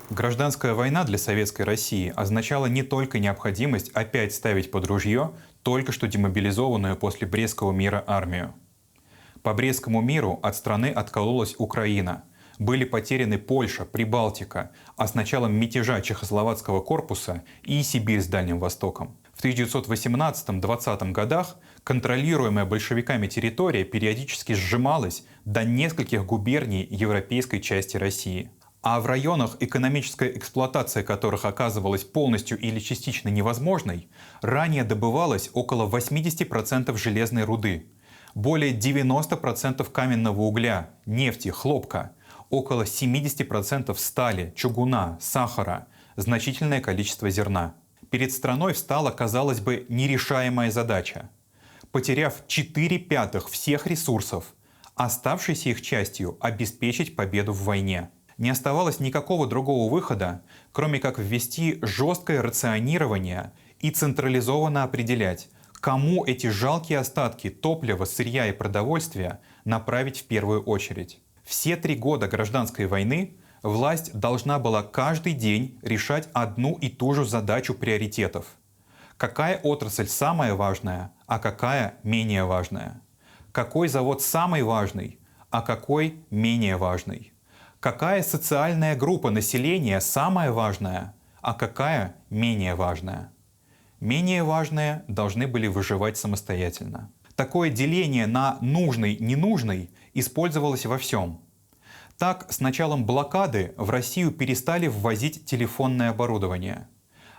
Гражданская война для Советской России означала не только необходимость опять ставить под ружье только что демобилизованную после Брестского мира армию. По Брестскому миру от страны откололась Украина. Были потеряны Польша, Прибалтика, а с началом мятежа Чехословацкого корпуса и Сибирь с Дальним Востоком. В 1918-20 годах контролируемая большевиками территория периодически сжималась до нескольких губерний европейской части России. А в районах, экономическая эксплуатация которых оказывалась полностью или частично невозможной, ранее добывалось около 80% железной руды, более 90% каменного угля, нефти, хлопка, около 70% стали, чугуна, сахара, значительное количество зерна. Перед страной встала, казалось бы, нерешаемая задача. Потеряв 4/5 всех ресурсов, оставшейся их частью обеспечить победу в войне. Не оставалось никакого другого выхода, кроме как ввести жесткое рационирование и централизованно определять, кому эти жалкие остатки топлива, сырья и продовольствия направить в первую очередь. Все 3 года гражданской войны власть должна была каждый день решать одну и ту же задачу приоритетов. Какая отрасль самая важная, а какая менее важная? Какой завод самый важный, а какой менее важный? Какая социальная группа населения самая важная, а какая менее важная? Менее важные должны были выживать самостоятельно. Такое деление на нужный-ненужный использовалось во всем. Так, с началом блокады в Россию перестали ввозить телефонное оборудование.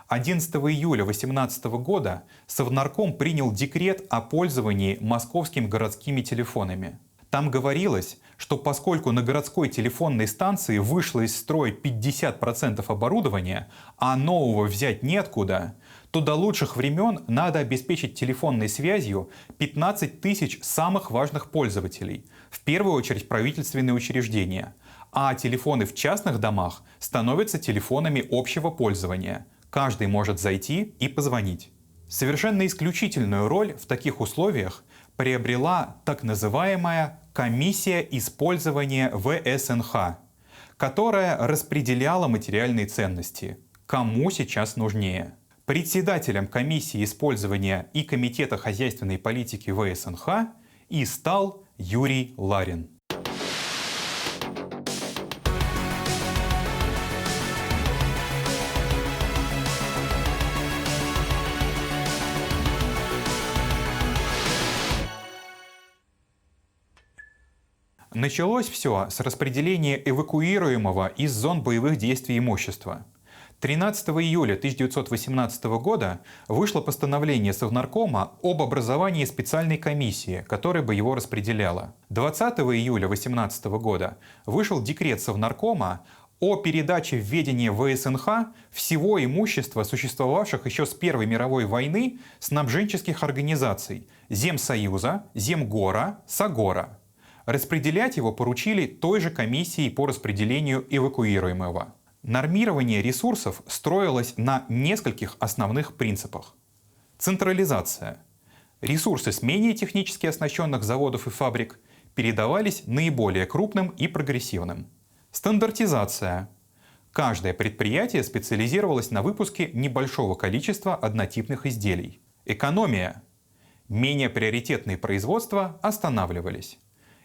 11 июля 2018 года Совнарком принял декрет о пользовании московскими городскими телефонами. Там говорилось, что поскольку на городской телефонной станции вышло из строя 50% оборудования, а нового взять неоткуда, то до лучших времен надо обеспечить телефонной связью 15 тысяч самых важных пользователей, в первую очередь правительственные учреждения, а телефоны в частных домах становятся телефонами общего пользования. Каждый может зайти и позвонить. Совершенно исключительную роль в таких условиях приобрела так называемая комиссия использования ВСНХ, которая распределяла материальные ценности, кому сейчас нужнее. Председателем комиссии использования и Комитета хозяйственной политики ВСНХ и стал Юрий Ларин. Началось все с распределения эвакуируемого из зон боевых действий имущества. 13 июля 1918 года вышло постановление Совнаркома об образовании специальной комиссии, которая бы его распределяла. 20 июля 1918 года вышел декрет Совнаркома о передаче в ведение ВСНХ всего имущества, существовавших еще с Первой мировой войны, снабженческих организаций Земсоюза, Земгора, Согора. Распределять его поручили той же комиссии по распределению эвакуируемого. Нормирование ресурсов строилось на нескольких основных принципах. Централизация. Ресурсы с менее технически оснащенных заводов и фабрик передавались наиболее крупным и прогрессивным. Стандартизация. Каждое предприятие специализировалось на выпуске небольшого количества однотипных изделий. Экономия. Менее приоритетные производства останавливались.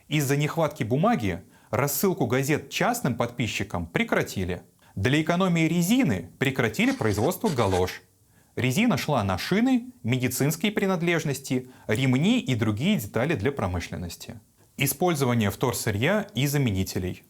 Из-за нехватки бумаги рассылку газет частным подписчикам прекратили. Для экономии резины прекратили производство галош. Резина шла на шины, медицинские принадлежности, ремни и другие детали для промышленности. Использование вторсырья и заменителей.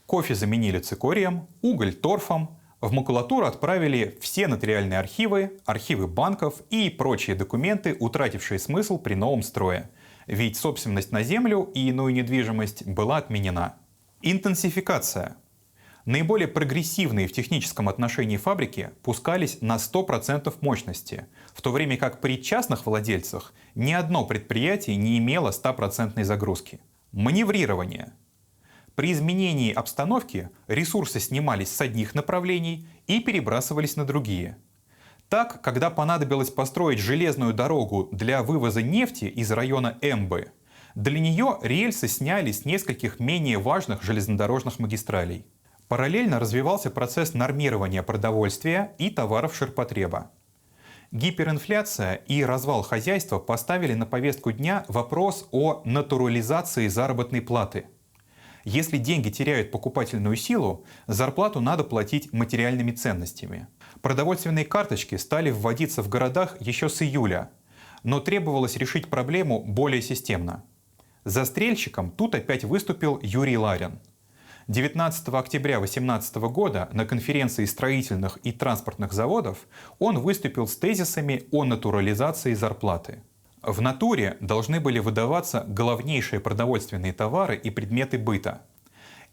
Кофе заменили цикорием, уголь торфом. В макулатуру отправили все нотариальные архивы, архивы банков и прочие документы, утратившие смысл при новом строе. Ведь собственность на землю и иную недвижимость была отменена. Интенсификация. Наиболее прогрессивные в техническом отношении фабрики пускались на 100% мощности, в то время как при частных владельцах ни одно предприятие не имело 100% загрузки. Маневрирование. При изменении обстановки ресурсы снимались с одних направлений и перебрасывались на другие. Так, когда понадобилось построить железную дорогу для вывоза нефти из района Эмбы, для нее рельсы сняли с нескольких менее важных железнодорожных магистралей. Параллельно развивался процесс нормирования продовольствия и товаров ширпотреба. Гиперинфляция и развал хозяйства поставили на повестку дня вопрос о натурализации заработной платы. Если деньги теряют покупательную силу, зарплату надо платить материальными ценностями. Продовольственные карточки стали вводиться в городах еще с июля, но требовалось решить проблему более системно. Застрельщиком тут опять выступил Юрий Ларин. 19 октября 2018 года на конференции строительных и транспортных заводов он выступил с тезисами о натурализации зарплаты. В натуре должны были выдаваться главнейшие продовольственные товары и предметы быта.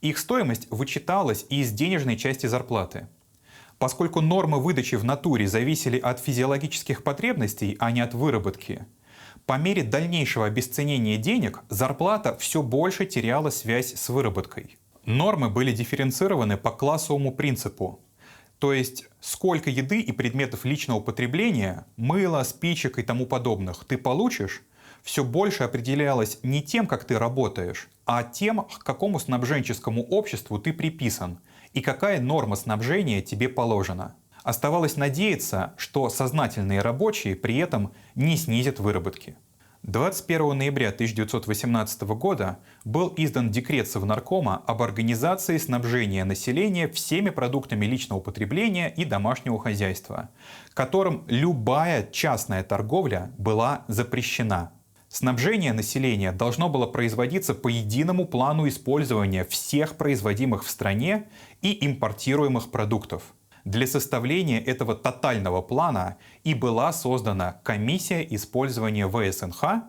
Их стоимость вычиталась из денежной части зарплаты. Поскольку нормы выдачи в натуре зависели от физиологических потребностей, а не от выработки, по мере дальнейшего обесценения денег зарплата все больше теряла связь с выработкой. Нормы были дифференцированы по классовому принципу. То есть, сколько еды и предметов личного потребления, мыла, спичек и тому подобных ты получишь, все больше определялось не тем, как ты работаешь, а тем, к какому снабженческому обществу ты приписан и какая норма снабжения тебе положена. Оставалось надеяться, что сознательные рабочие при этом не снизят выработки. 21 ноября 1918 года был издан декрет Совнаркома об организации снабжения населения всеми продуктами личного потребления и домашнего хозяйства, которым любая частная торговля была запрещена. Снабжение населения должно было производиться по единому плану использования всех производимых в стране и импортируемых продуктов. Для составления этого тотального плана и была создана комиссия использования ВСНХ,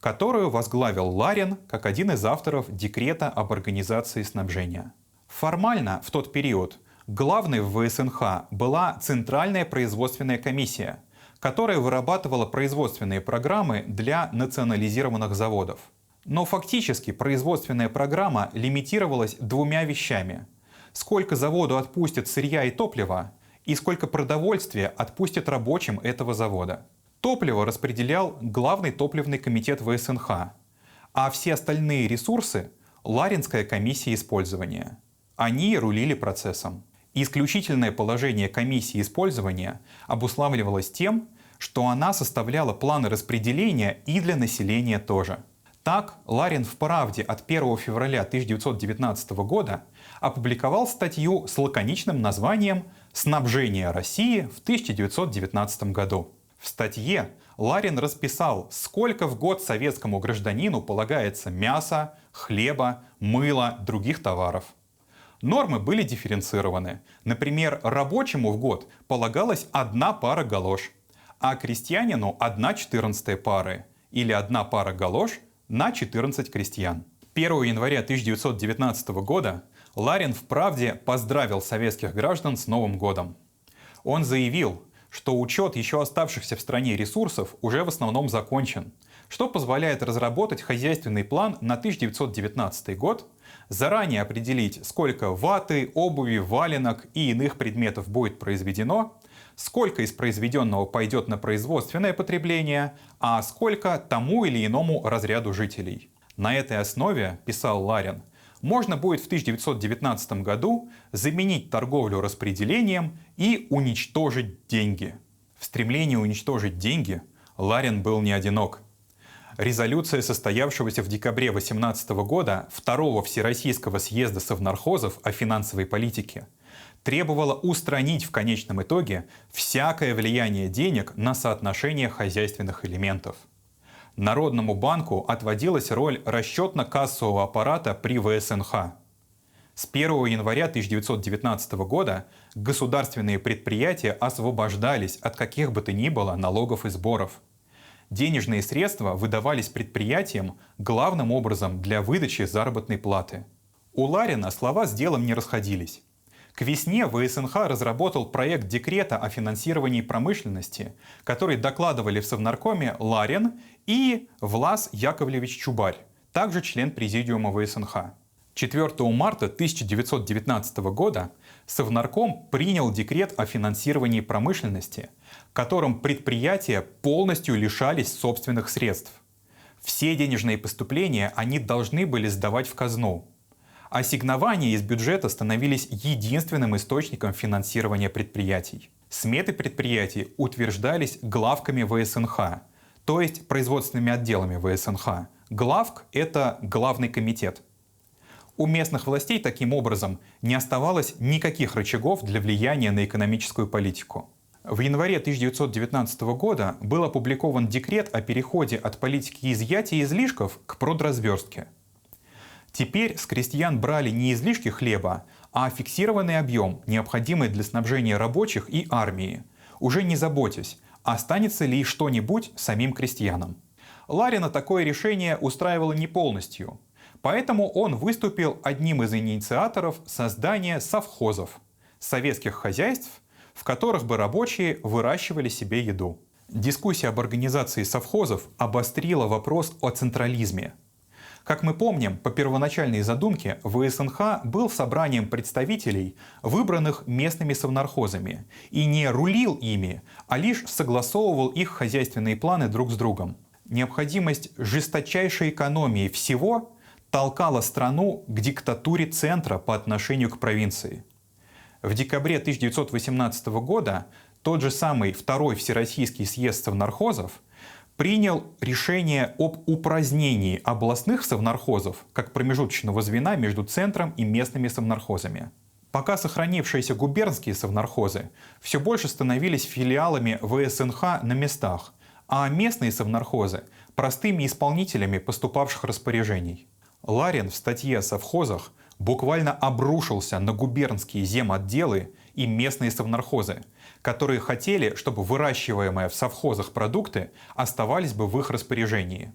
которую возглавил Ларин как один из авторов декрета об организации снабжения. Формально в тот период главной в ВСНХ была Центральная производственная комиссия, которая вырабатывала производственные программы для национализированных заводов. Но фактически производственная программа лимитировалась двумя вещами: сколько заводу отпустят сырья и топлива, и сколько продовольствия отпустят рабочим этого завода. Топливо распределял Главный топливный комитет ВСНХ, а все остальные ресурсы — Ларинская комиссия использования. Они рулили процессом. Исключительное положение комиссии использования обуславливалось тем, что она составляла планы распределения и для населения тоже. Так, Ларин в «Правде» от 1 февраля 1919 года опубликовал статью с лаконичным названием «Снабжение России в 1919 году». В статье Ларин расписал, сколько в год советскому гражданину полагается мяса, хлеба, мыла, других товаров. Нормы были дифференцированы. Например, рабочему в год полагалась 1 пара галош, а крестьянину 1/14 пары или 1 пара галош на 14 крестьян. 1 января 1919 года Ларин в «Правде» поздравил советских граждан с Новым годом. Он заявил, что учет еще оставшихся в стране ресурсов уже в основном закончен, что позволяет разработать хозяйственный план на 1919 год, заранее определить, сколько ваты, обуви, валенок и иных предметов будет произведено, сколько из произведенного пойдет на производственное потребление, а сколько тому или иному разряду жителей. На этой основе, писал Ларин, можно будет в 1919 году заменить торговлю распределением и уничтожить деньги. В стремлении уничтожить деньги Ларин был не одинок. Резолюция состоявшегося в декабре 2018 года Второго Всероссийского съезда совнархозов о финансовой политике требовала устранить в конечном итоге всякое влияние денег на соотношение хозяйственных элементов. Народному банку отводилась роль расчетно-кассового аппарата при ВСНХ. С 1 января 1919 года государственные предприятия освобождались от каких бы то ни было налогов и сборов. Денежные средства выдавались предприятиям главным образом для выдачи заработной платы. У Ларина слова с делом не расходились. К весне ВСНХ разработал проект декрета о финансировании промышленности, который докладывали в Совнаркоме Ларин и Влас Яковлевич Чубарь, также член президиума ВСНХ. 4 марта 1919 года Совнарком принял декрет о финансировании промышленности, которым предприятия полностью лишались собственных средств. Все денежные поступления они должны были сдавать в казну. Ассигнования из бюджета становились единственным источником финансирования предприятий. Сметы предприятий утверждались главками ВСНХ, то есть производственными отделами ВСНХ. Главк — это главный комитет. У местных властей таким образом не оставалось никаких рычагов для влияния на экономическую политику. В январе 1919 года был опубликован декрет о переходе от политики изъятия излишков к продразверстке. Теперь с крестьян брали не излишки хлеба, а фиксированный объем, необходимый для снабжения рабочих и армии, уже не заботясь, останется ли что-нибудь самим крестьянам. Ларина такое решение устраивало не полностью, поэтому он выступил одним из инициаторов создания совхозов, советских хозяйств, в которых бы рабочие выращивали себе еду. Дискуссия об организации совхозов обострила вопрос о централизме. Как мы помним, по первоначальной задумке ВСНХ был собранием представителей, выбранных местными совнархозами, и не рулил ими, а лишь согласовывал их хозяйственные планы друг с другом. Необходимость жесточайшей экономии всего толкала страну к диктатуре центра по отношению к провинции. В декабре 1918 года тот же самый Второй Всероссийский съезд совнархозов принял решение об упразднении областных совнархозов как промежуточного звена между центром и местными совнархозами. Пока сохранившиеся губернские совнархозы все больше становились филиалами ВСНХ на местах, а местные совнархозы – простыми исполнителями поступавших распоряжений. Ларин в статье о совхозах буквально обрушился на губернские земотделы и местные совнархозы, которые хотели, чтобы выращиваемые в совхозах продукты оставались бы в их распоряжении.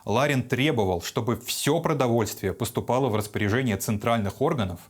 Ларин требовал, чтобы все продовольствие поступало в распоряжение центральных органов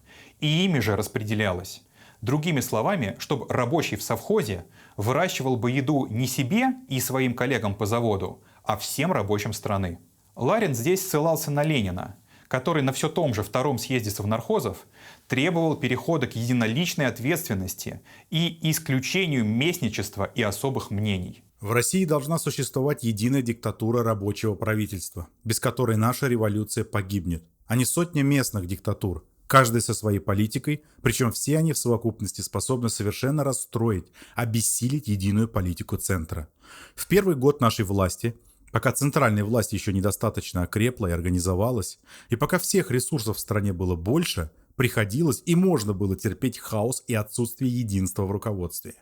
и ими же распределялось. Другими словами, чтобы рабочий в совхозе выращивал бы еду не себе и своим коллегам по заводу, а всем рабочим страны. Ларин здесь ссылался на Ленина, который на все том же Втором съезде совнархозов требовал перехода к единоличной ответственности и исключению местничества и особых мнений. В России должна существовать единая диктатура рабочего правительства, без которой наша революция погибнет, а не сотня местных диктатур, каждый со своей политикой, причем все они в совокупности способны совершенно расстроить, обессилить единую политику центра. В первый год нашей власти, пока центральная власть еще недостаточно окрепла и организовалась, и пока всех ресурсов в стране было больше, приходилось и можно было терпеть хаос и отсутствие единства в руководстве.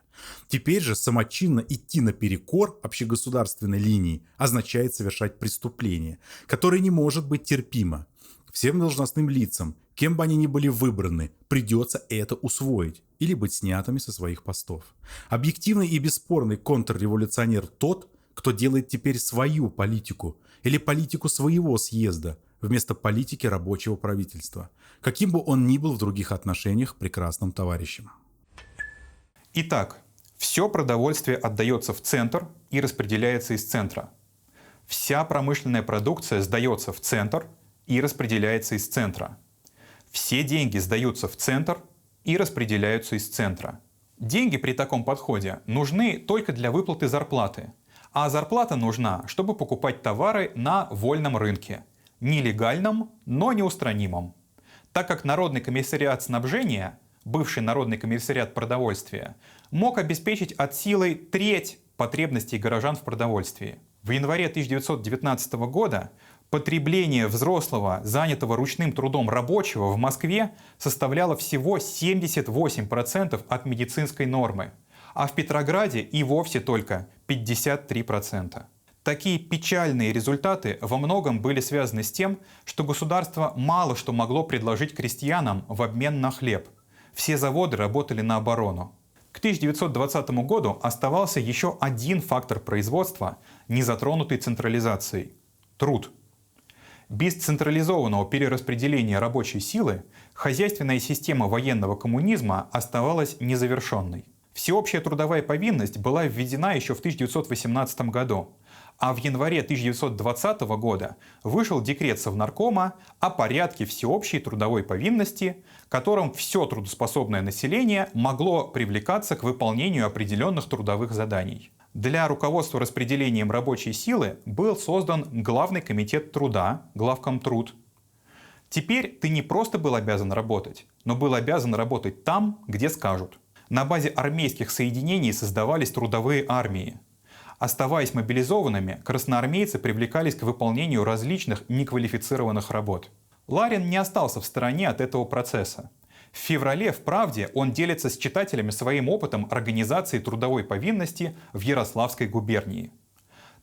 Теперь же самочинно идти наперекор общегосударственной линии означает совершать преступление, которое не может быть терпимо. Всем должностным лицам, кем бы они ни были выбраны, придется это усвоить или быть снятыми со своих постов. Объективный и бесспорный контрреволюционер тот, кто делает теперь свою политику или политику своего съезда вместо политики рабочего правительства, каким бы он ни был в других отношениях прекрасным товарищем. Итак, все продовольствие отдается в центр и распределяется из центра. Вся промышленная продукция сдается в центр и распределяется из центра. Все деньги сдаются в центр и распределяются из центра. Деньги при таком подходе нужны только для выплаты зарплаты, а зарплата нужна, чтобы покупать товары на вольном рынке, нелегальном, но неустранимом. Так как Народный комиссариат снабжения, бывший Народный комиссариат продовольствия, мог обеспечить от силы треть потребностей горожан в продовольствии. В январе 1919 года потребление взрослого, занятого ручным трудом рабочего в Москве составляло всего 78% от медицинской нормы, а в Петрограде и вовсе только 53%. Такие печальные результаты во многом были связаны с тем, что государство мало что могло предложить крестьянам в обмен на хлеб. Все заводы работали на оборону. К 1920 году оставался еще один фактор производства, не затронутый централизацией – труд. Без централизованного перераспределения рабочей силы хозяйственная система военного коммунизма оставалась незавершенной. Всеобщая трудовая повинность была введена еще в 1918 году, а в январе 1920 года вышел декрет Совнаркома о порядке всеобщей трудовой повинности, которым все трудоспособное население могло привлекаться к выполнению определенных трудовых заданий. Для руководства распределением рабочей силы был создан Главный комитет труда, главкомтруд. Теперь ты не просто был обязан работать, но был обязан работать там, где скажут. На базе армейских соединений создавались трудовые армии. Оставаясь мобилизованными, красноармейцы привлекались к выполнению различных неквалифицированных работ. Ларин не остался в стороне от этого процесса. В феврале в «Правде» он делится с читателями своим опытом организации трудовой повинности в Ярославской губернии.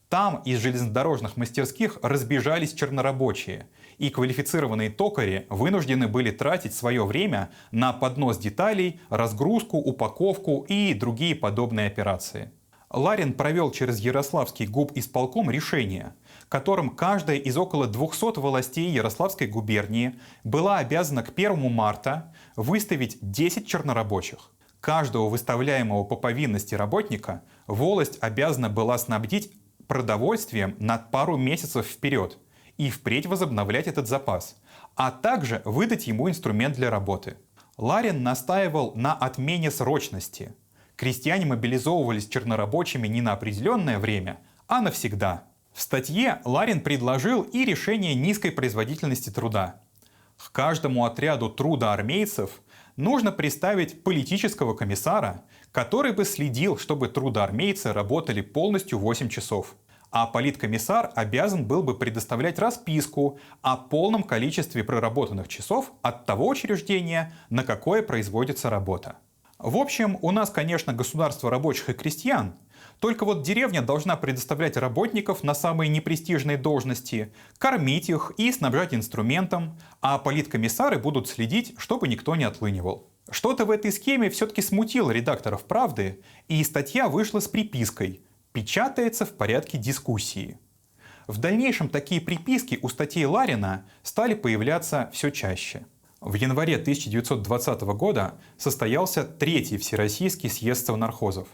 Там из железнодорожных мастерских разбежались чернорабочие, и квалифицированные токари вынуждены были тратить свое время на поднос деталей, разгрузку, упаковку и другие подобные операции. Ларин провел через Ярославский губисполком решение, которым каждая из около 200 властей Ярославской губернии была обязана к 1 марта выставить 10 чернорабочих. Каждого выставляемого по повинности работника волость обязана была снабдить продовольствием на пару месяцев вперед и впредь возобновлять этот запас, а также выдать ему инструмент для работы. Ларин настаивал на отмене срочности. Крестьяне мобилизовывались чернорабочими не на определенное время, а навсегда. В статье Ларин предложил и решение низкой производительности труда. К каждому отряду трудоармейцев нужно приставить политического комиссара, который бы следил, чтобы трудоармейцы работали полностью 8 часов. А политкомиссар обязан был бы предоставлять расписку о полном количестве проработанных часов от того учреждения, на какое производится работа. В общем, у нас, конечно, государство рабочих и крестьян, только вот деревня должна предоставлять работников на самые непрестижные должности, кормить их и снабжать инструментом, а политкомиссары будут следить, чтобы никто не отлынивал. Что-то в этой схеме все-таки смутило редакторов «Правды», и статья вышла с припиской «Печатается в порядке дискуссии». В дальнейшем такие приписки у статей Ларина стали появляться все чаще. В январе 1920 года состоялся Третий Всероссийский съезд совнархозов.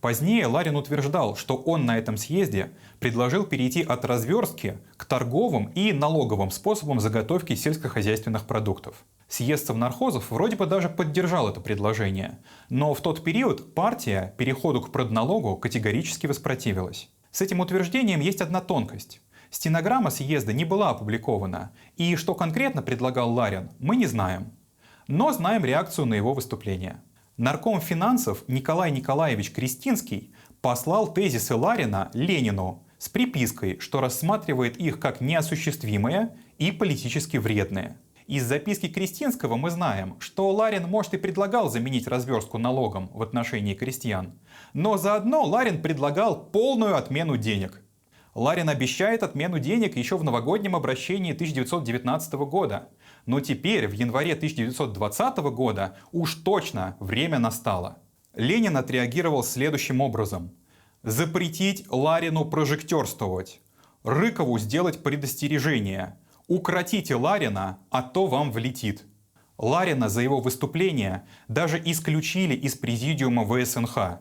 Позднее Ларин утверждал, что он на этом съезде предложил перейти от разверстки к торговым и налоговым способам заготовки сельскохозяйственных продуктов. Съезд совнархозов вроде бы даже поддержал это предложение, но в тот период партия переходу к продналогу категорически воспротивилась. С этим утверждением есть одна тонкость. Стенограмма съезда не была опубликована, и что конкретно предлагал Ларин, мы не знаем. Но знаем реакцию на его выступление. Нарком финансов Николай Николаевич Крестинский послал тезисы Ларина Ленину с припиской, что рассматривает их как неосуществимые и политически вредные. Из записки Крестинского мы знаем, что Ларин, может, и предлагал заменить разверстку налогом в отношении крестьян, но заодно Ларин предлагал полную отмену денег. Ларин обещает отмену денег еще в новогоднем обращении 1919 года. Но теперь, в январе 1920 года, уж точно время настало. Ленин отреагировал следующим образом. Запретить Ларину прожектерствовать. Рыкову сделать предостережение. Укротите Ларина, а то вам влетит. Ларина за его выступление даже исключили из президиума ВСНХ.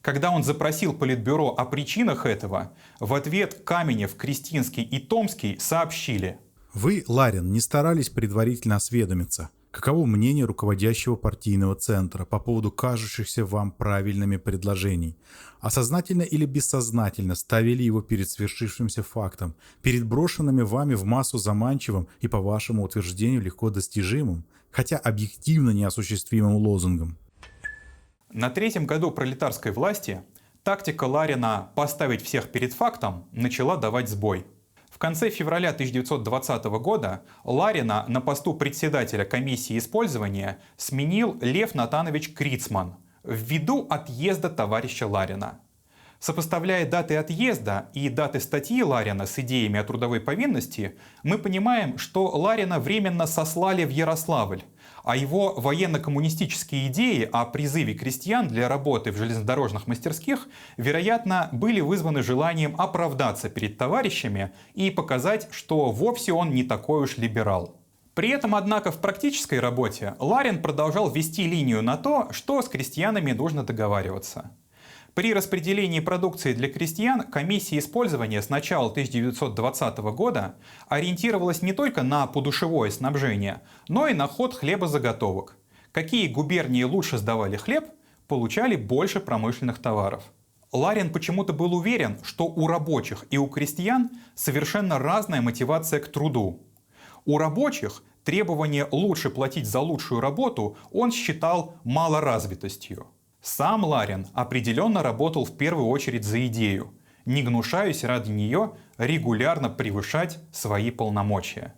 Когда он запросил Политбюро о причинах этого, в ответ Каменев, Крестинский и Томский сообщили: Вы, Ларин, не старались предварительно осведомиться, каково мнение руководящего партийного центра по поводу кажущихся вам правильными предложений, а сознательно или бессознательно ставили его перед свершившимся фактом, перед брошенными вами в массу заманчивым и, по вашему утверждению, легко достижимым, хотя объективно неосуществимым лозунгом. На третьем году пролетарской власти тактика Ларина «поставить всех перед фактом» начала давать сбой. В конце февраля 1920 года Ларина на посту председателя комиссии использования сменил Лев Натанович Крицман ввиду отъезда товарища Ларина. Сопоставляя даты отъезда и даты статьи Ларина с идеями о трудовой повинности, мы понимаем, что Ларина временно сослали в Ярославль, а его военно-коммунистические идеи о призыве крестьян для работы в железнодорожных мастерских, вероятно, были вызваны желанием оправдаться перед товарищами и показать, что вовсе он не такой уж либерал. При этом, однако, в практической работе Ларин продолжал вести линию на то, что с крестьянами нужно договариваться. При распределении продукции для крестьян комиссия использования с начала 1920 года ориентировалась не только на подушевое снабжение, но и на ход хлебозаготовок. Какие губернии лучше сдавали хлеб, получали больше промышленных товаров. Ларин почему-то был уверен, что у рабочих и у крестьян совершенно разная мотивация к труду. У рабочих требование лучше платить за лучшую работу он считал малоразвитостью. Сам Ларин определенно работал в первую очередь за идею, не гнушаясь ради нее регулярно превышать свои полномочия.